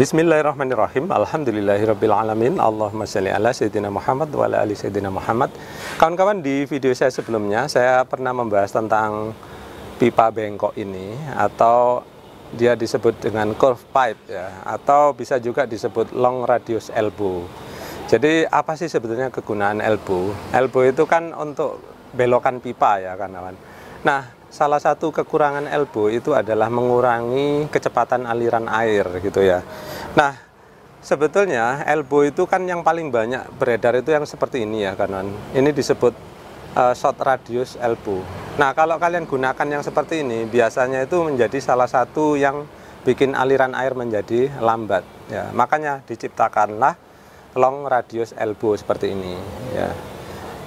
Bismillahirrahmanirrahim. Alhamdulillahirabbil alamin. Allahumma shalli ala sayyidina Muhammad wa ala ali sayyidina Muhammad. Kawan-kawan, di video saya sebelumnya saya pernah membahas tentang pipa bengkok ini, atau dia disebut dengan curve pipe ya, atau bisa juga disebut long radius elbow. Jadi apa sih sebetulnya kegunaan elbow? Elbow itu kan untuk belokan pipa ya kawan. Nah, salah satu kekurangan elbow itu adalah mengurangi kecepatan aliran air gitu ya. Nah, sebetulnya elbow itu kan yang paling banyak beredar itu yang seperti ini ya kawan. Ini disebut short radius elbow. Nah, kalau kalian gunakan yang seperti ini, biasanya itu menjadi salah satu yang bikin aliran air menjadi lambat ya. Makanya diciptakanlah long radius elbow seperti ini ya.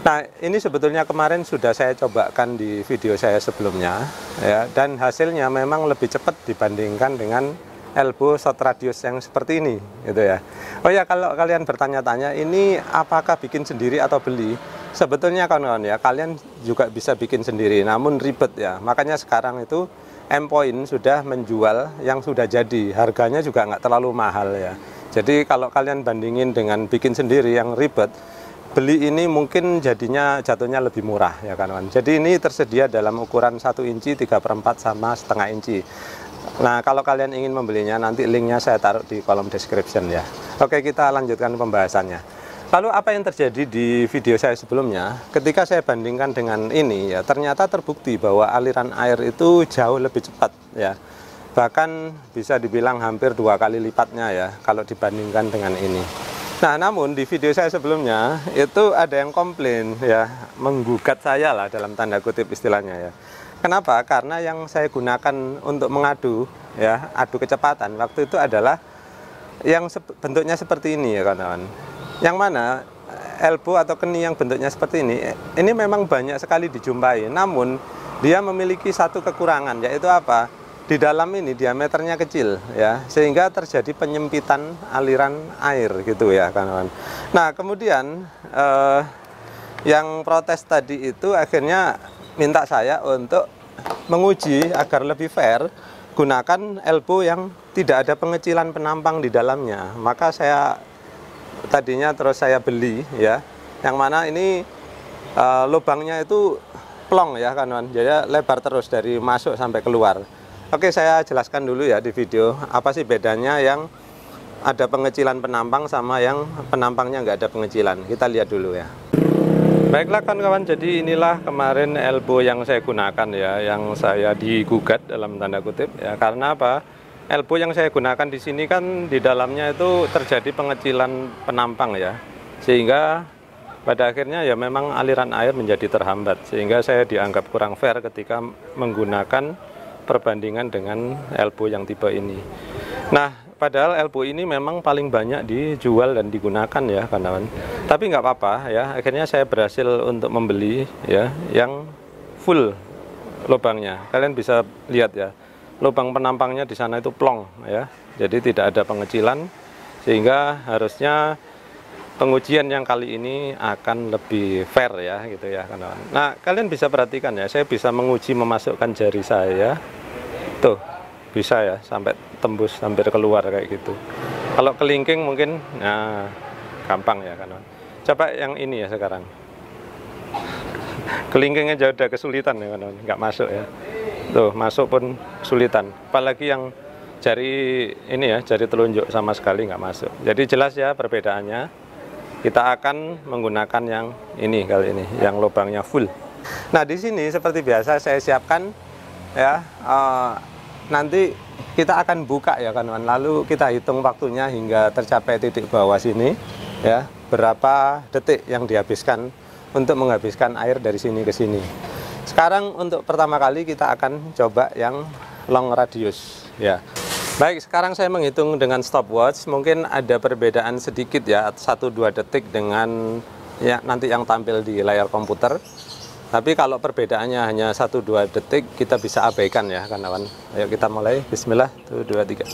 Nah, ini sebetulnya kemarin sudah saya cobakan di video saya sebelumnya ya, dan hasilnya memang lebih cepat dibandingkan dengan elbow short radius yang seperti ini gitu ya. Oh ya, kalau kalian bertanya-tanya ini apakah bikin sendiri atau beli, sebetulnya kawan-kawan ya, kalian juga bisa bikin sendiri, namun ribet ya. Makanya sekarang itu M-Point sudah menjual yang sudah jadi, harganya juga nggak terlalu mahal ya. Jadi kalau kalian bandingin dengan bikin sendiri yang ribet, beli ini mungkin jatuhnya lebih murah ya kawan. Jadi ini tersedia dalam ukuran 1 inci, 3/4 sama setengah inci. Nah, kalau kalian ingin membelinya, nanti linknya saya taruh di kolom description ya. Oke, kita lanjutkan pembahasannya. Lalu apa yang terjadi di video saya sebelumnya? Ketika saya bandingkan dengan ini ya, ternyata terbukti bahwa aliran air itu jauh lebih cepat ya. Bahkan bisa dibilang hampir 2 kali lipatnya ya kalau dibandingkan dengan ini. Nah, namun di video saya sebelumnya itu ada yang komplain ya, menggugat saya lah dalam tanda kutip istilahnya ya. Kenapa? Karena yang saya gunakan untuk mengadu ya, adu kecepatan waktu itu adalah yang bentuknya seperti ini ya kawan-kawan. Yang mana elbow atau keni yang bentuknya seperti ini memang banyak sekali dijumpai. Namun dia memiliki satu kekurangan, yaitu apa? Di dalam ini diameternya kecil ya, sehingga terjadi penyempitan aliran air gitu ya kawan-kawan. Nah, kemudian yang protes tadi itu akhirnya minta saya untuk menguji agar lebih fair, gunakan elbow yang tidak ada pengecilan penampang di dalamnya. Maka saya tadinya terus saya beli ya, yang mana ini lubangnya itu plong ya kawan-kawan, jadi lebar terus dari masuk sampai keluar. Oke, saya jelaskan dulu ya di video apa sih bedanya yang ada pengecilan penampang sama yang penampangnya nggak ada pengecilan. Kita lihat dulu ya. Baiklah kawan-kawan, jadi inilah kemarin elbow yang saya gunakan ya, yang saya digugat dalam tanda kutip ya. Karena apa? Elbow yang saya gunakan di sini kan di dalamnya itu terjadi pengecilan penampang ya, sehingga pada akhirnya ya memang aliran air menjadi terhambat, sehingga saya dianggap kurang fair ketika menggunakan perbandingan dengan elbow yang tipe ini. Nah, padahal elbow ini memang paling banyak dijual dan digunakan ya kawan-kawan. Tapi nggak apa-apa ya, akhirnya saya berhasil untuk membeli ya yang full lubangnya. Kalian bisa lihat ya, lubang penampangnya di sana itu plong ya, jadi tidak ada pengecilan, sehingga harusnya pengujian yang kali ini akan lebih fair ya gitu ya kawan-kawan. Nah, kalian bisa perhatikan ya, saya bisa menguji memasukkan jari saya tuh, bisa ya sampai tembus hampir keluar kayak gitu. Kalau kelingking mungkin nah gampang ya kawan-kawan. Coba yang ini ya sekarang. Kelingkingnya jauh udah kesulitan ya kawan-kawan, nggak masuk ya. Tuh, masuk pun kesulitan. Apalagi yang jari ini ya, jari telunjuk sama sekali nggak masuk. Jadi jelas ya perbedaannya. Kita akan menggunakan yang ini kali ini, yang lubangnya full. Nah, di sini seperti biasa saya siapkan ya, nanti kita akan buka ya kawan-kawan. Lalu kita hitung waktunya hingga tercapai titik bawah sini ya, berapa detik yang dihabiskan untuk menghabiskan air dari sini ke sini. Sekarang untuk pertama kali kita akan coba yang long radius ya. Baik, sekarang saya menghitung dengan stopwatch. Mungkin ada perbedaan sedikit ya, 1-2 detik dengan ya nanti yang tampil di layar komputer. Tapi kalau perbedaannya hanya 1-2 detik, kita bisa abaikan ya kawan-kawan. Ayo kita mulai. Bismillah, 1, 2, 3.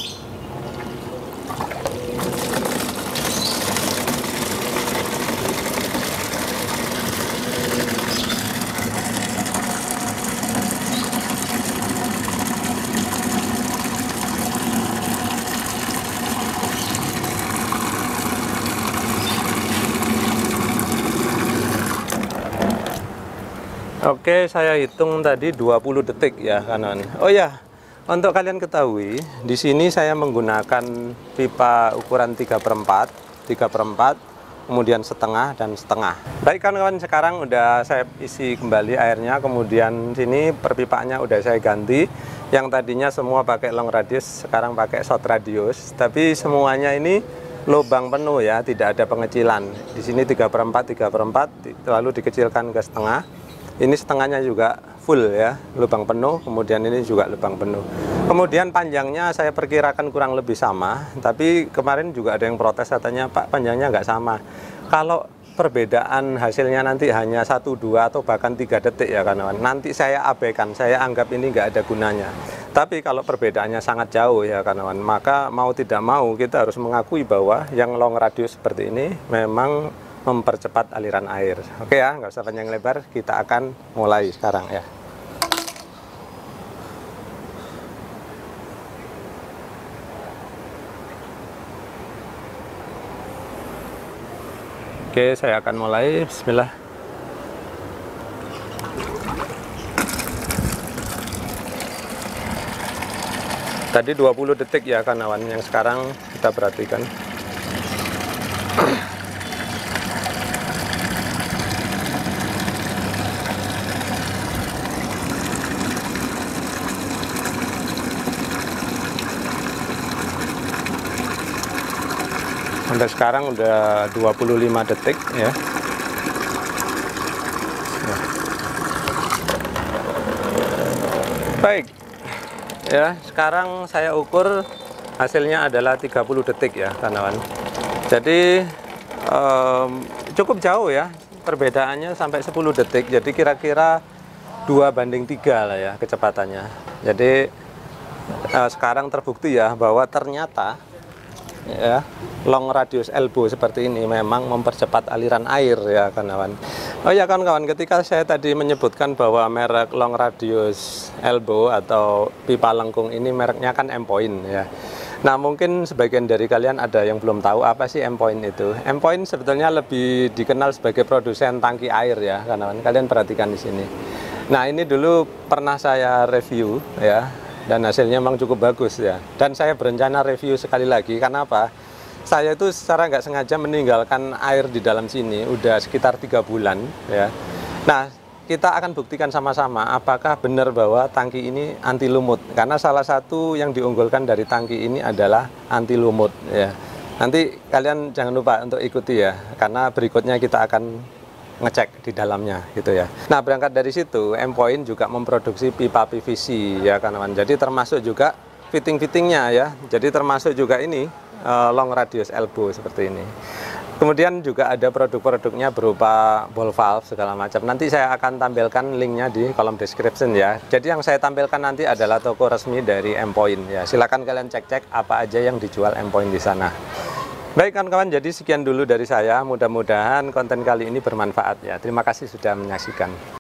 Oke, saya hitung tadi 20 detik ya kawan. Oh ya, untuk kalian ketahui, di sini saya menggunakan pipa ukuran 3/4, kemudian setengah dan setengah. Baik kawan-kawan, sekarang udah saya isi kembali airnya, kemudian sini perpipaannya udah saya ganti. Yang tadinya semua pakai long radius, sekarang pakai short radius. Tapi semuanya ini lubang penuh ya, tidak ada pengecilan. Di sini 3/4, lalu dikecilkan ke setengah. Ini setengahnya juga full ya, lubang penuh, kemudian ini juga lubang penuh. Kemudian panjangnya saya perkirakan kurang lebih sama, tapi kemarin juga ada yang protes katanya, Pak, panjangnya nggak sama. Kalau perbedaan hasilnya nanti hanya 1, 2, atau bahkan 3 detik ya kawan, nanti saya abaikan, saya anggap ini nggak ada gunanya. Tapi kalau perbedaannya sangat jauh ya kawan, maka mau tidak mau kita harus mengakui bahwa yang long radius seperti ini memang mempercepat aliran air. Oke ya, nggak usah panjang lebar, kita akan mulai sekarang ya. Oke, saya akan mulai. Bismillah. Tadi 20 detik ya kawan, yang sekarang kita perhatikan. Sampai sekarang udah 25 detik ya. Baik. Ya, sekarang saya ukur hasilnya adalah 30 detik ya, kawan. Jadi cukup jauh ya. Perbedaannya sampai 10 detik. Jadi kira-kira 2/3 lah ya kecepatannya. Jadi sekarang terbukti ya bahwa ternyata ya, long radius elbow seperti ini memang mempercepat aliran air ya kawan. Oh ya kawan-kawan, ketika saya tadi menyebutkan bahwa merek long radius elbow atau pipa lengkung ini mereknya kan M-Point ya. Nah, mungkin sebagian dari kalian ada yang belum tahu apa sih M-Point itu. M-Point sebetulnya lebih dikenal sebagai produsen tangki air ya kawan. Kalian perhatikan di sini. Nah, ini dulu pernah saya review ya, dan hasilnya memang cukup bagus ya. Dan saya berencana review sekali lagi. Karena apa? Saya itu secara nggak sengaja meninggalkan air di dalam sini udah sekitar 3 bulan ya. Nah, kita akan buktikan sama-sama apakah benar bahwa tangki ini anti lumut. Karena salah satu yang diunggulkan dari tangki ini adalah anti lumut ya. Nanti kalian jangan lupa untuk ikuti ya, karena berikutnya kita akan ngecek di dalamnya gitu ya. Nah, berangkat dari situ, M-Point juga memproduksi pipa PVC ya kawan. Jadi termasuk juga fitting-fittingnya ya. Jadi termasuk juga ini long radius elbow seperti ini. Kemudian juga ada produk-produknya berupa ball valve segala macam. Nanti saya akan tampilkan linknya di kolom description ya. Jadi yang saya tampilkan nanti adalah toko resmi dari M-Point ya. Silakan kalian cek-cek apa aja yang dijual M-Point di sana. Baik kawan-kawan, jadi sekian dulu dari saya. Mudah-mudahan konten kali ini bermanfaat ya. Terima kasih sudah menyaksikan.